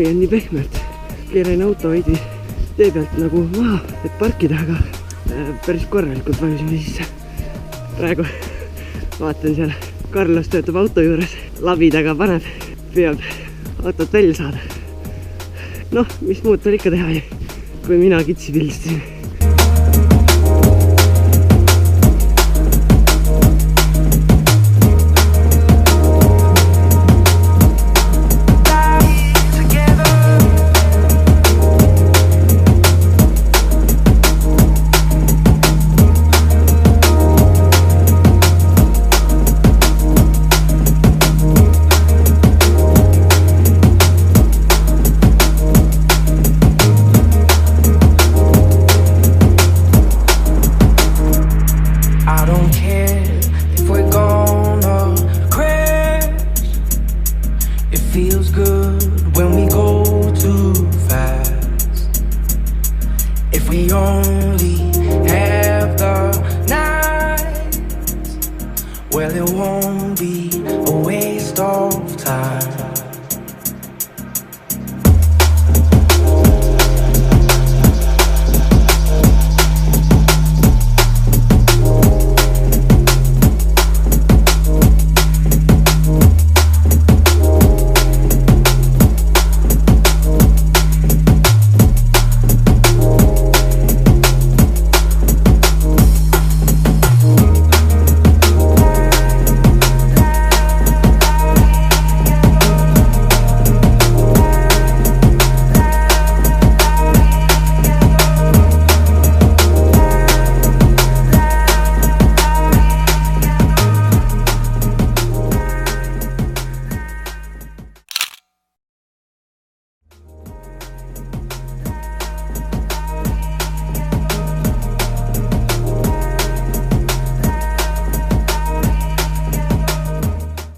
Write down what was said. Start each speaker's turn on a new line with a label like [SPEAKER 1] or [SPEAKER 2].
[SPEAKER 1] lumi on nii pehme, et keerain auto veidi tee pealt nagu maha, et parkida, aga päris korralikult vajusime sisse. Praegu vaatan seal, Carlos töötab auto juures, labi taga paneb, püüab autot välja saada. Noh, mis muud tal ikka teha, kui mina kitsi pildistasin.
[SPEAKER 2] Feels good when we go too fast. If we only have the night, well, it won't be a waste of time.